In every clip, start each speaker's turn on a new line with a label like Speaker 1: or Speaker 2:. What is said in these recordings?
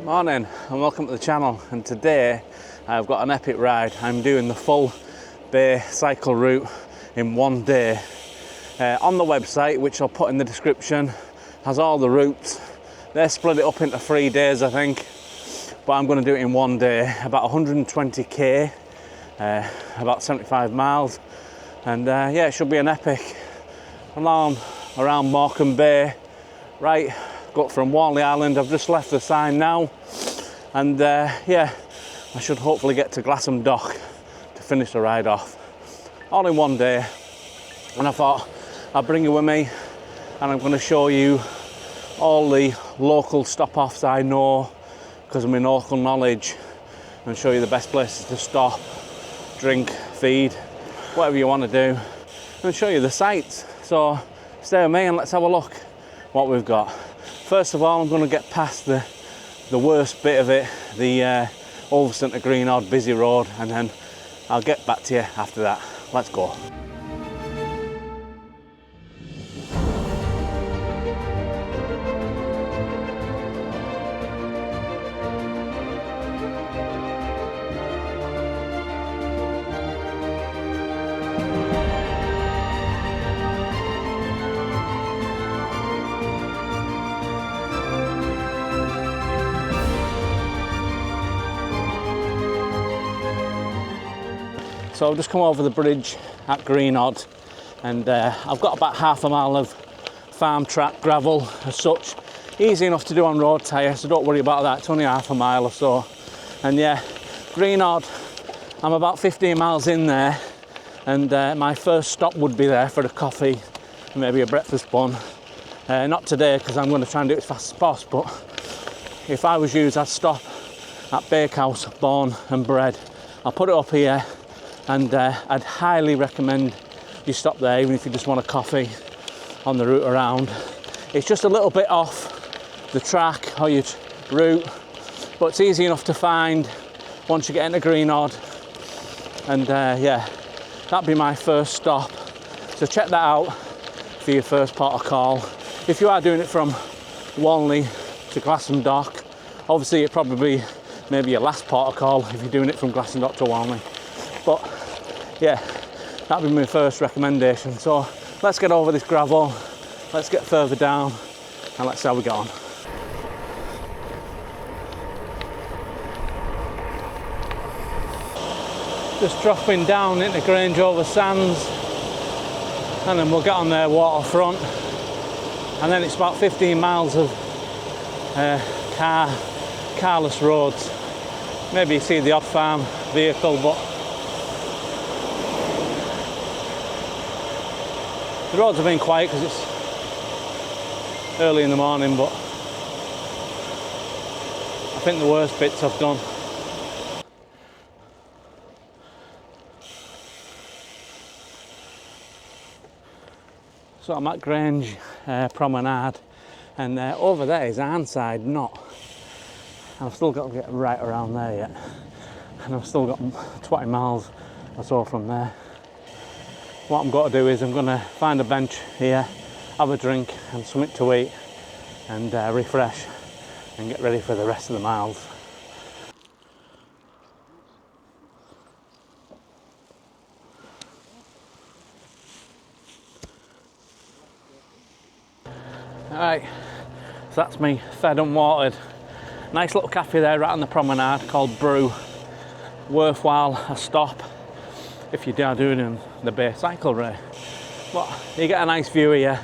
Speaker 1: Morning and welcome to the channel, and today I've got an epic ride. I'm doing the full bay cycle route in one day. On the website, which I'll put in the description, has all the routes. They split it up into 3 days I think, but I'm going to do it in one day. About 120k, about 75 miles, and yeah, it should be an epic. Around Morecambe Bay, right, got from Warley Island. I've just left the sign now, and yeah, I should hopefully get to Glassam Dock to finish the ride off, all in one day. And I thought I'll bring you with me, and I'm going to show you all the local stop-offs I know, because of my local knowledge, and show you the best places to stop, drink, feed, whatever you want to do, and show you the sights. So stay with me and let's have a look what we've got. First of all, I'm going to get past the worst bit of it, the Witherslack to Greenodd busy road, and then I'll get back to you after that. Let's go. So I've just come over the bridge at Greenodd, and I've got about half a mile of farm track gravel as such. Easy enough to do on road tyre, so don't worry about that. It's only half a mile or so. And yeah, Greenodd, I'm about 15 miles in there, and my first stop would be there for a coffee and maybe a breakfast bun. Not today, because I'm going to try and do it as fast as possible, but if I was you, I'd stop at Bakehouse, Born and Bread. I'll put it up here. And I'd highly recommend you stop there, even if you just want a coffee on the route around. It's just a little bit off the track or your route, but it's easy enough to find once you get into Greenodd. And yeah, that'd be my first stop. So check that out for your first port of call. If you are doing it from Walney to Glassam Dock, obviously it'd probably be maybe your last port of call if you're doing it from Glassam Dock to Walney. But yeah, that'd be my first recommendation. So let's get over this gravel, let's get further down, and let's see how we get on. Just dropping down into Grange-over-Sands, and then we'll get on their waterfront, and then it's about 15 miles of carless roads. Maybe you see the odd farm vehicle, but the roads have been quiet because it's early in the morning, but I think the worst bits I've done. So I'm at Grange Promenade, and over there is Arnside Knot. I've still got to get right around there yet, and I've still got 20 miles or so from there. What I'm going to do is I'm going to find a bench here, have a drink and something to eat, and refresh and get ready for the rest of the miles. Alright, so that's me fed and watered. Nice little cafe there right on the promenade called Brew. Worthwhile a stop if you are doing the Bay Cycle Race. But you get a nice view here.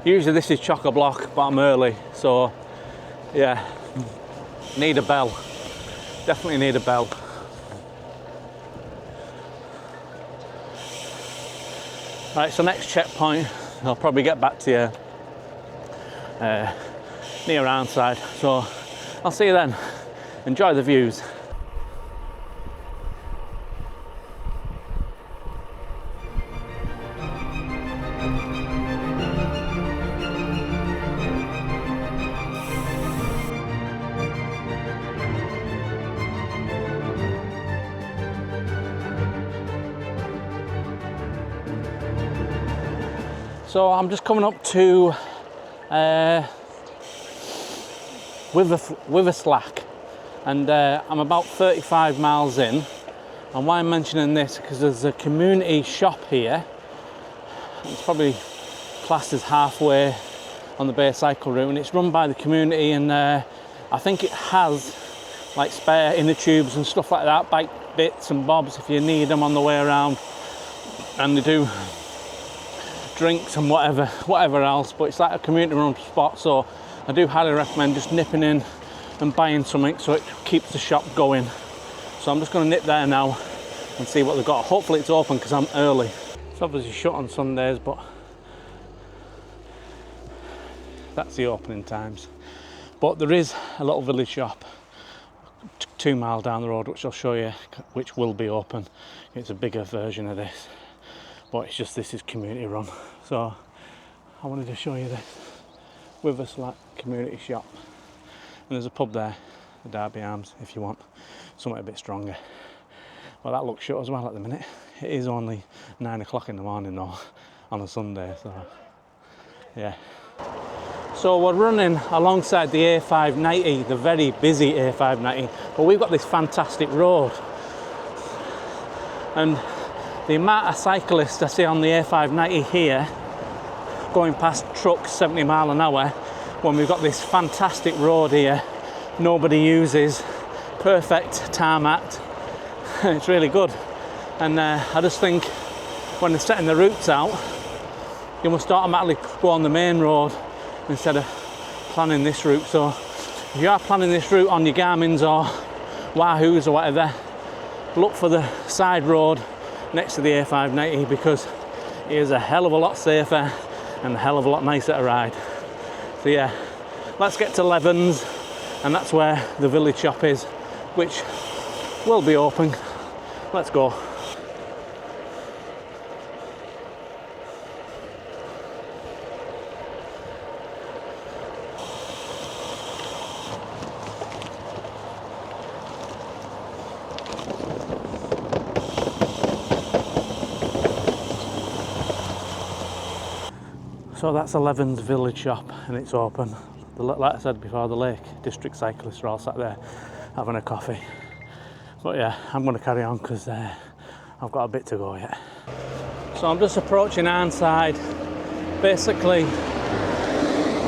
Speaker 1: Usually this is chock-a-block, but I'm early, so yeah, need a bell. Definitely need a bell. Right, so next checkpoint, I'll probably get back to you near Arnside, so I'll see you then. Enjoy the views. So I'm just coming up to Witherslack and I'm about 35 miles in. And why I'm mentioning this, because there's a community shop here. It's probably classed as halfway on the Bay cycle route, and it's run by the community, and I think it has like spare inner tubes and stuff like that, bike bits and bobs if you need them on the way around, and they do drinks and whatever else, but it's like a community run spot, so I do highly recommend just nipping in and buying something so it keeps the shop going. So I'm just going to nip there now and see what they've got. Hopefully it's open because I'm early. It's obviously shut on Sundays, but that's the opening times. But there is a little village shop 2 miles down the road, which I'll show you, which will be open. It's a bigger version of this, but it's just, this is community run. So I wanted to show you this Witherslack community shop. And there's a pub there, the Derby Arms, if you want something a bit stronger. Well, that looks shut as well at the minute. It is only 9 o'clock in the morning though, on a Sunday, so yeah. So we're running alongside the A590, the very busy A590, but we've got this fantastic road. And the amount of cyclists I see on the A590 here, going past trucks 70 miles an hour, when we've got this fantastic road here, nobody uses, perfect tarmac, it's really good. And I just think when they're setting the routes out, you must automatically go on the main road instead of planning this route. So if you are planning this route on your Garmin's or Wahoos or whatever, look for the side road next to the A590, because it is a hell of a lot safer and a hell of a lot nicer to ride. So yeah, let's get to Levens, and that's where the village shop is, which will be open. Let's go. So that's 11's village shop, and it's open. Like I said before, the Lake District cyclists are all sat there having a coffee. But yeah, I'm going to carry on because I've got a bit to go yet. So I'm just approaching Arnside, basically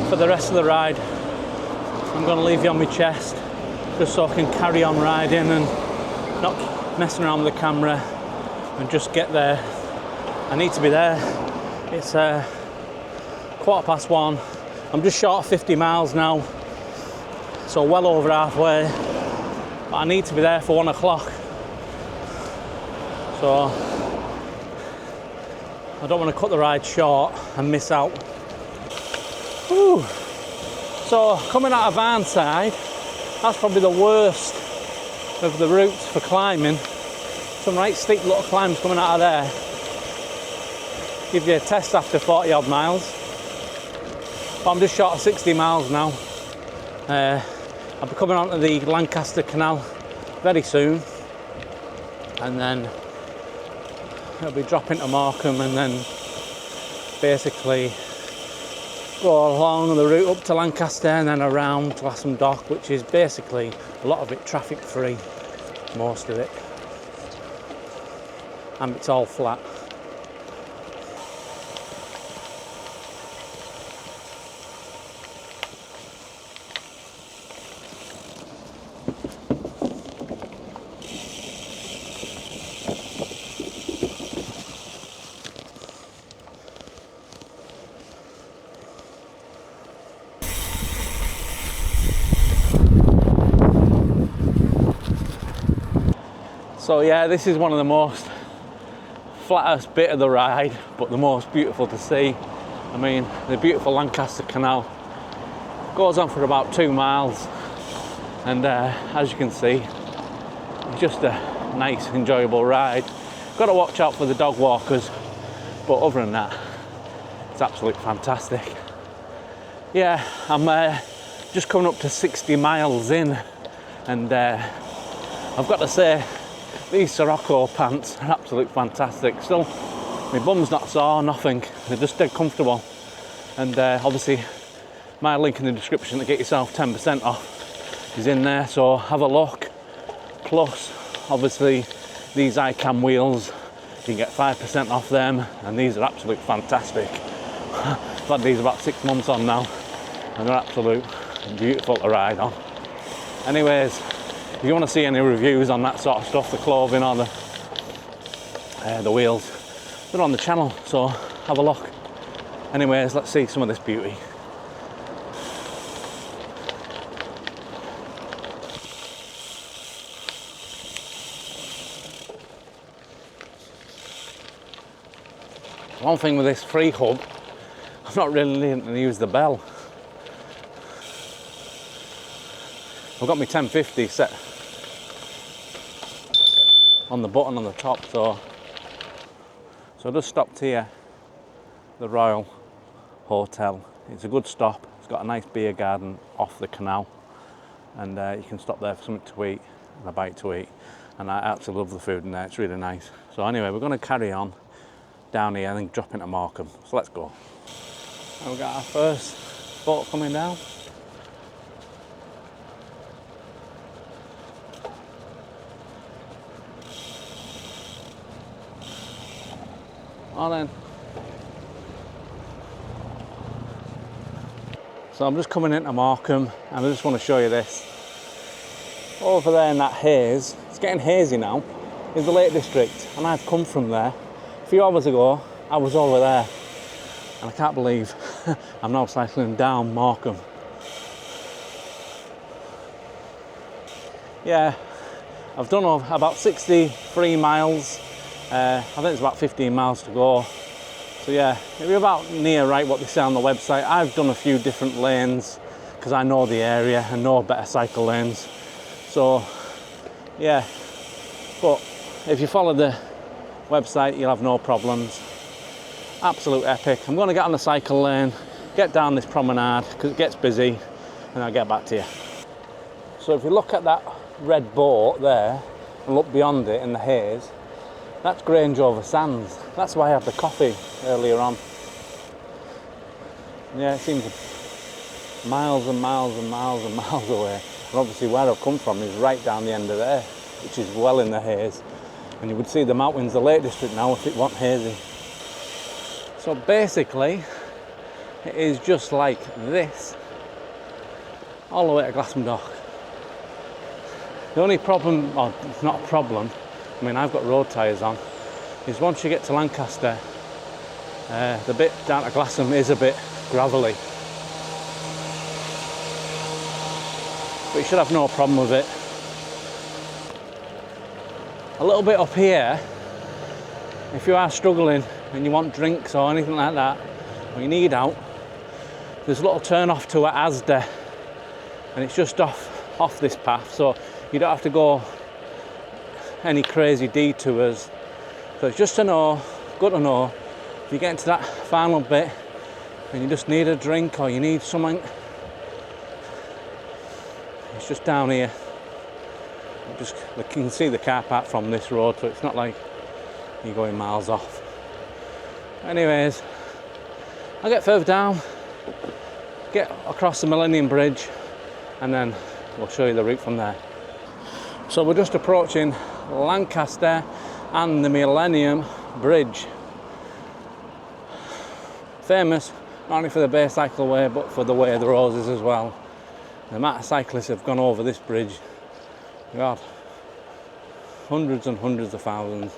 Speaker 1: for the rest of the ride. I'm going to leave you on my chest just so I can carry on riding and not messing around with the camera, and just get there. I need to be there. It's 1:15. I'm just short of 50 miles now, so well over halfway, but I need to be there for 1 o'clock. So I don't want to cut the ride short and miss out. Whew. So coming out of Arnside, that's probably the worst of the routes for climbing. Some right steep little climbs coming out of there. Give you a test after 40 odd miles. But I'm just short of 60 miles now. I'll be coming onto the Lancaster Canal very soon, and then it'll be dropping to Morecambe, and then basically go along the route up to Lancaster and then around to Lassam Dock, which is basically a lot of it traffic free, most of it, and it's all flat. So yeah, this is one of the most flattest bit of the ride, but the most beautiful to see. I mean, the beautiful Lancaster Canal goes on for about 2 miles, and as you can see, just a nice, enjoyable ride. Got to watch out for the dog walkers, but other than that, it's absolutely fantastic. Yeah, I'm just coming up to 60 miles in, and I've got to say, these SIROKO pants are absolutely fantastic. Still, my bum's not sore, nothing. They're just dead comfortable. And obviously, my link in the description to get yourself 10% off is in there, so have a look. Plus, obviously, these ICAN wheels, you can get 5% off them, and these are absolutely fantastic. I've had these about 6 months on now, and they're absolute beautiful to ride on. Anyways, if you want to see any reviews on that sort of stuff, the clothing or the wheels, they're on the channel, so have a look. Anyways, let's see some of this beauty. One thing with this free hub, I'm not really needing to use the bell. I've got my 1050 set on the button on the top, so I just stopped here, the Royal Hotel. It's a good stop. It's got a nice beer garden off the canal, and you can stop there for something to eat and a bite to eat. And I absolutely love the food in there. It's really nice. So anyway, we're going to carry on down here and then drop into Morecambe. So let's go. And we've got our first boat coming down. Oh, then. So I'm just coming into Morecambe and I just want to show you this. Over there in that haze, it's getting hazy now, is the Lake District, and I've come from there. A few hours ago, I was over there, and I can't believe I'm now cycling down Morecambe. Yeah, I've done about 63 miles. I think it's about 15 miles to go. So yeah, it'll be about near right what they say on the website. I've done a few different lanes because I know the area and know better cycle lanes. So yeah, but if you follow the website, you'll have no problems. Absolute epic. I'm going to get on the cycle lane, get down this promenade because it gets busy, and I'll get back to you. So if you look at that red boat there and look beyond it in the haze, that's Grange-over-Sands. That's why I had the coffee earlier on. Yeah, it seems miles and miles and miles and miles away. And obviously where I've come from is right down the end of there, which is well in the haze. And you would see the mountains, the Lake District now, if it wasn't hazy. So basically, it is just like this, all the way to Glasson Dock. The only problem, or it's not a problem, I mean, I've got road tyres on, is once you get to Lancaster, the bit down to Glasson is a bit gravelly. But you should have no problem with it. A little bit up here, if you are struggling and you want drinks or anything like that, or you need out, there's a little turn off to at Asda, and it's just off this path, so you don't have to go any crazy detours. So it's just to know, good to know, if you get into that final bit and you just need a drink or you need something, it's just down here. You can see the car park from this road, so it's not like you're going miles off. Anyways, I'll get further down, get across the Millennium Bridge, and then we'll show you the route from there. So we're just approaching Lancaster and the Millennium Bridge. Famous not only for the Bay Cycleway but for the Way of the Roses as well. The amount of cyclists have gone over this bridge, God, hundreds and hundreds of thousands.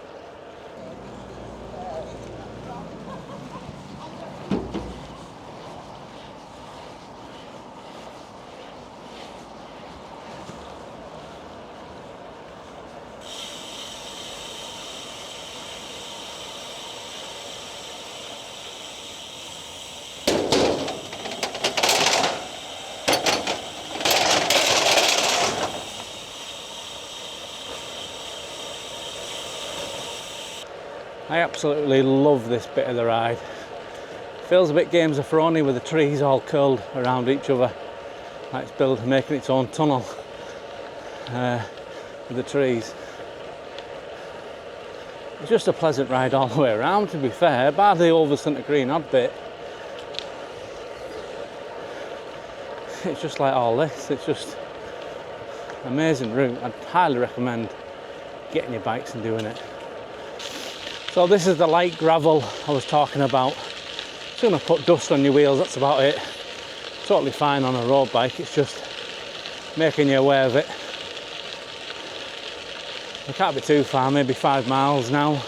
Speaker 1: I absolutely love this bit of the ride. Feels a bit Games of Thrones with the trees all curled around each other. Like it's making its own tunnel with the trees. It's just a pleasant ride all the way around, to be fair, bar the Ulverston to Greenodd bit. It's just like all this, it's just amazing route. I'd highly recommend getting your bikes and doing it. So this is the light gravel I was talking about. It's going to put dust on your wheels, that's about it. Totally fine on a road bike, it's just making you aware of it. We can't be too far, maybe 5 miles now.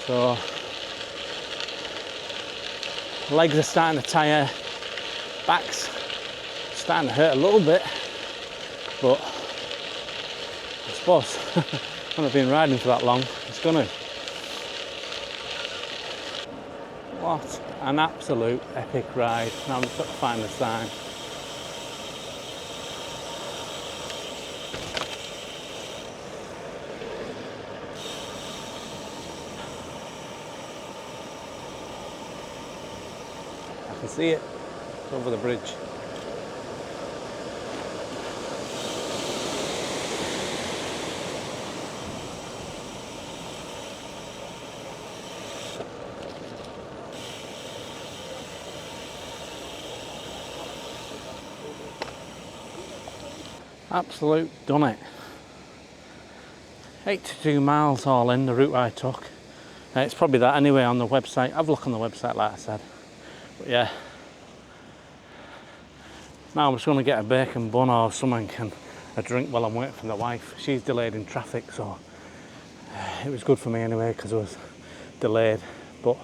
Speaker 1: So legs are starting to tire, back's starting to hurt a little bit, but I suppose when I've been riding for that long, it's gonna. What an absolute epic ride. Now I'm just got to find the sign. I can see it. It's over the bridge. Absolute done it. 82 miles all in, the route I took. It's probably that anyway on the website. Have a look on the website like I said. But yeah. Now I'm just going to get a bacon bun or something and a drink while I'm waiting for the wife. She's delayed in traffic, so it was good for me anyway because I was delayed. But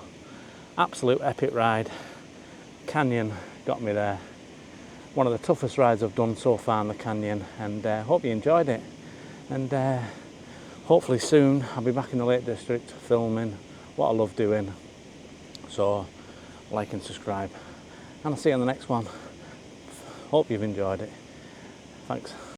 Speaker 1: absolute epic ride. Canyon got me there. One of the toughest rides I've done so far in the canyon, and hope you enjoyed it. And hopefully soon I'll be back in the Lake District filming what I love doing. So like and subscribe, and I'll see you on the next one. Hope you've enjoyed it. Thanks.